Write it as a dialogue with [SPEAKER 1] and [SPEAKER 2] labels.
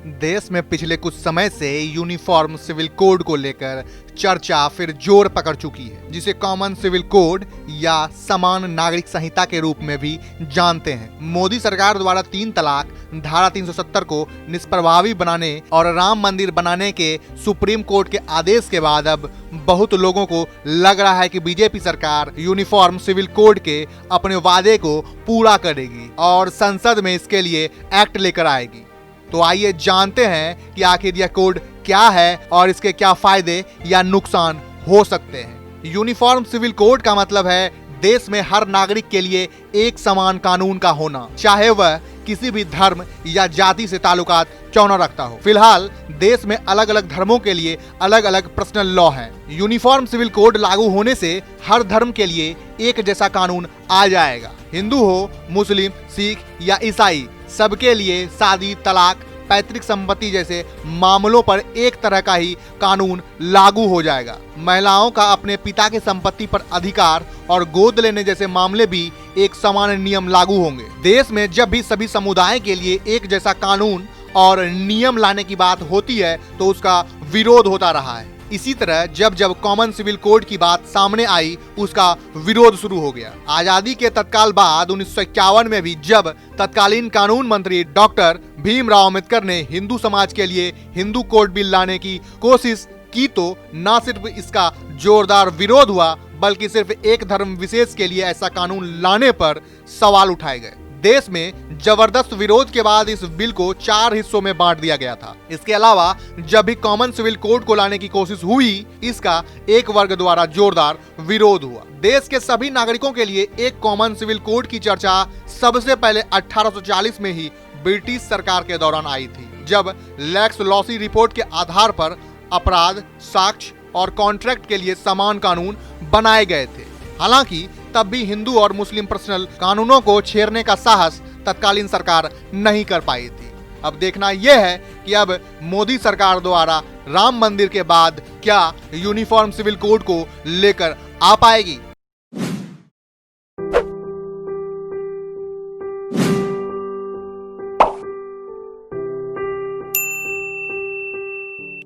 [SPEAKER 1] देश में पिछले कुछ समय से यूनिफॉर्म सिविल कोड को लेकर चर्चा फिर जोर पकड़ चुकी है, जिसे कॉमन सिविल कोड या समान नागरिक संहिता के रूप में भी जानते हैं। मोदी सरकार द्वारा 3 तलाक, धारा 370 को निष्प्रभावी बनाने और राम मंदिर बनाने के सुप्रीम कोर्ट के आदेश के बाद अब बहुत लोगों को लग रहा है कि बीजेपी सरकार यूनिफॉर्म सिविल कोड के अपने वादे को पूरा करेगी और संसद में इसके लिए एक्ट लेकर आएगी। तो आइए जानते हैं कि आखिर यह कोड क्या है और इसके क्या फायदे या नुकसान हो सकते हैं। यूनिफॉर्म सिविल कोड का मतलब है देश में हर नागरिक के लिए एक समान कानून का होना, चाहे वह किसी भी धर्म या जाति से ताल्लुकात क्यों न रखता हो। फिलहाल देश में अलग अलग धर्मों के लिए अलग अलग पर्सनल लॉ हैं। यूनिफॉर्म सिविल कोड लागू होने से हर धर्म के लिए एक जैसा कानून आ जाएगा। हिंदू हो, मुस्लिम, सिख या ईसाई, सबके लिए शादी, तलाक, पैतृक संपत्ति जैसे मामलों पर एक तरह का ही कानून लागू हो जाएगा। महिलाओं का अपने पिता की संपत्ति पर अधिकार और गोद लेने जैसे मामले भी एक समान नियम लागू होंगे। देश में जब भी सभी समुदाय के लिए एक जैसा कानून और नियम लाने की बात होती है तो उसका विरोध होता रहा है। इसी तरह जब जब कॉमन सिविल कोड की बात सामने आई, उसका विरोध शुरू हो गया। आजादी के तत्काल बाद 1951 में भी जब तत्कालीन कानून मंत्री डॉक्टर भीमराव अम्बेडकर ने हिंदू समाज के लिए हिंदू कोड बिल लाने की कोशिश की तो न सिर्फ इसका जोरदार विरोध हुआ, बल्कि सिर्फ एक धर्म विशेष के लिए ऐसा कानून लाने पर सवाल उठाए गए। देश में जबरदस्त विरोध के बाद इस बिल को 4 हिस्सों में बांट दिया गया था। इसके अलावा जब भी कॉमन सिविल कोड को लाने की कोशिश हुई, इसका एक वर्ग द्वारा जोरदार विरोध हुआ। देश के सभी नागरिकों के लिए एक कॉमन सिविल कोड की चर्चा सबसे पहले 1840 में ही ब्रिटिश सरकार के दौरान आई थी, जब लैक्स लॉसी रिपोर्ट के आधार पर अपराध, साक्ष्य और कॉन्ट्रैक्ट के लिए समान कानून बनाए गए थे। हालांकि तब भी हिंदू और मुस्लिम पर्सनल कानूनों को छेड़ने का साहस तत्कालीन सरकार नहीं कर पाई थी। अब देखना यह है कि अब मोदी सरकार द्वारा राम मंदिर के बाद क्या यूनिफॉर्म सिविल कोड को लेकर आ पाएगी।